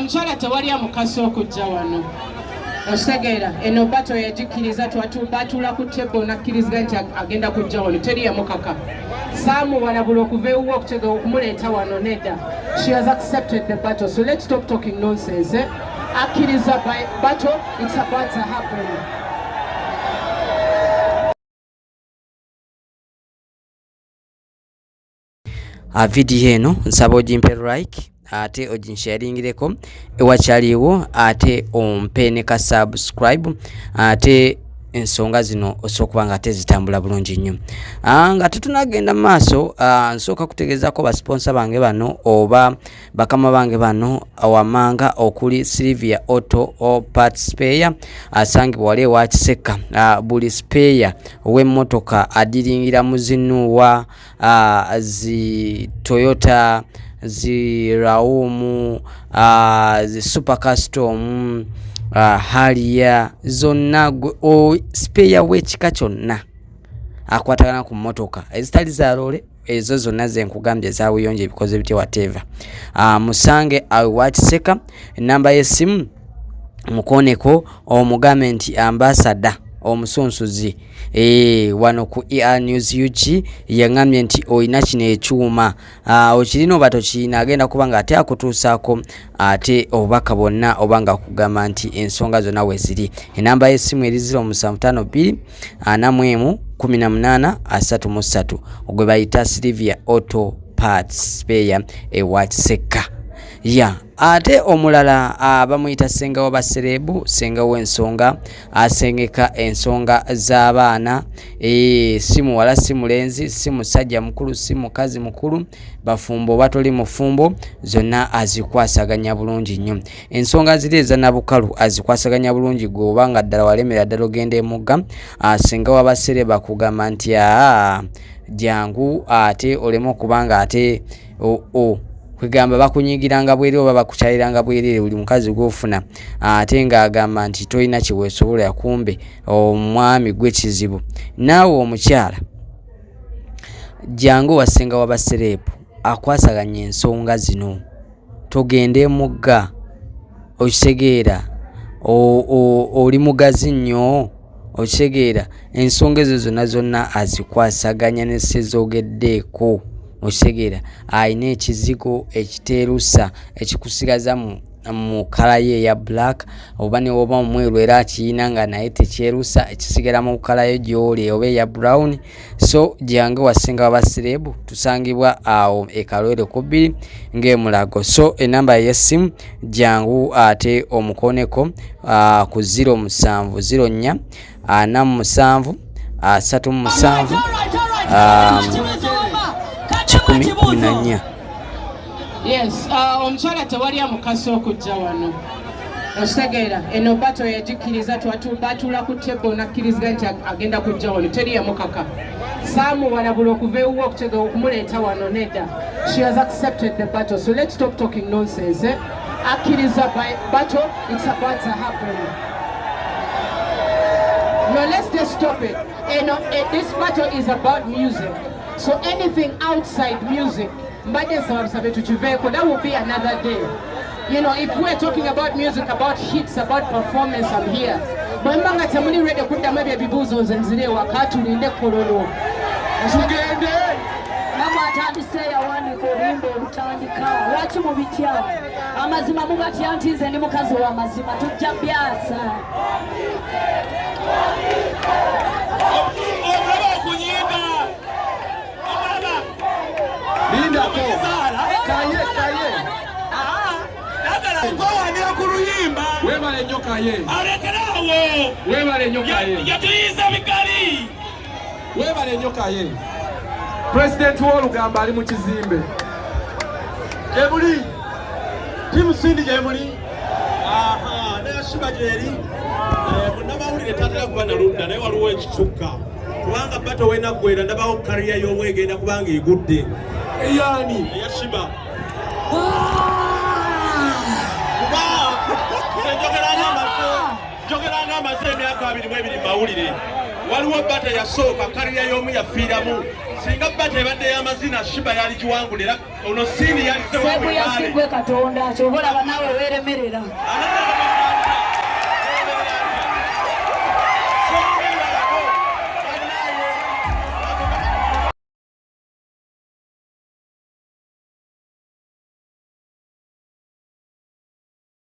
omukyala tewali amukasa okujja wano osegeera eno bato yagikiriza twatula ku tebo nakkiriza nti agenda kujja wano teri yamukaka saamuwalabula okuva ewuwa okutega okumuleeta wano nedda. She has accepted the battle, so let's stop talking nonsense. Akkiriza battle, it's about to happen. Video eno nsaba ogimpe like ate oginsharingireko ewakyaliwo ate ompe ne ka subscribe ate ensonga zino osokuba nga tezitambula bulungi nnyo. Nga tetunagenda maaso nsooka kutegeezako ba sponsor bange bano oba bakama bange bano awamanga okuli Silvia Auto Parts Spare asangibwa wali ewa Kiseka. Buli spare ow'emmotoka adiringira muzinuwa zi Toyota zi Raumu zi Super Custom Harrier zonna spare wekika kyonna akwatagana ku mmotoka ezitali za lole ezo zonna zenkugambye zawuyonje ebikoze bitye whatever. Musange awa Kiseka namba y'essimu mukoneko omugambe nti ambassador omusunsuzi wano ku ER News UG yangambye nti oyina kino ekyuma okirina oba tokirina agenda kuba nga ate akutuusaako ate obubaka bwonna oba nga kugamba nti ensonga zonna weziri. Enamba y'essimu eri 0752 41 18 33 ogwe bayita Silvia Auto Parts Spare ewa Kiseka. Ate omulala bamuyita senga w'abaserebu, senga w'ensonga asengeka ensonga z'abaana si muwala si mulenzi si musajja mukulu si mukazi mukulu bafumbo batoli mufumbo zonna azikwasaganya bulungi nnyo. Ensonga ziri eza nabukalu azikwasaganya bulungi gwoba nga ddala walemera ddala ogenda emugga senga w'abaserebu akugamba nti jangu ate oleme okubanga ate kwegamba bakunyigiranga bwere oba bakukyaliranga bwerere buli mukazi gwofuna ate ng'agamba nti tolina kiweesobola kumbe omwami gw'ekizibu. Naawe omukyala jangu wasenga w'abasereepu akwasaganya ensonga zino togende emugga okitegeera oli mugazi nnyo okitegeera ensonga ezo zonna azikwasaganya ne sezogeddeeko okitegeera ayina ekizigo ekiteerusa ekikusigaza mu kala ye eya black oba ne woba omweru era akiyina nga naye tekyerusa ekisigala mu kala ye gy'oli oba eya brown. So jange wasenga w'abaserebu tusangibwa awo ekalwere ku 2 ng'emulago. So enamba y'essimu jangu ate omukoneko ku 0704 47 37 14. Yes, omukyala tewali amukasa okujja wano osegeera eno bato yagikiriza twatula ku tebo nakkiriza nti agenda kujja wano teri yamukaka saamuwalabula okuva ewuwa okutega okumuleeta wano nedda. She has accepted the battle, so let's stop talking nonsense. Akkiriza battle, it's about to happen. No, let's just stop it. This battle is about music. So anything outside music, that will be another day. You know, if we're talking about music, about hits, about performance, I'm here. But mbanga tamuli ready kuda maybe bibuzo nzire wakati ulinde kololo. Tugende. Mama atandise yawani ko limbo lutandika. Lwaki mubitya? Amazima mugati antize ndi mukazi wa mazima tujja byasa. Linda ko. Kaye. Ngowa ni akuruyimba. Webale nyoka ye. Alekerawo. Webale nyoka ye. Yatuyiza mikali. Webale nyoka ye. President w'olugamba ali mu kizimbe. Jebuli. Timu sindi jebuli. Aha, ne Sheebah jeri. Munamawulire tatera kuba naludda naye waliwo ekisukka. Kubanga bato wena gwera ndabawo kariya y'omwegenda kubanga egudde. Yani ya Sheebah. Jogeranga amase emyaka 22 mawulire. Waliwo bata yasooka kariya y'omu yafiiramu singa bate ebadde y'amazina Sheebah yali kiwangulira ono sini yali sebu yasigwe Katonda kyobola banawe weremerera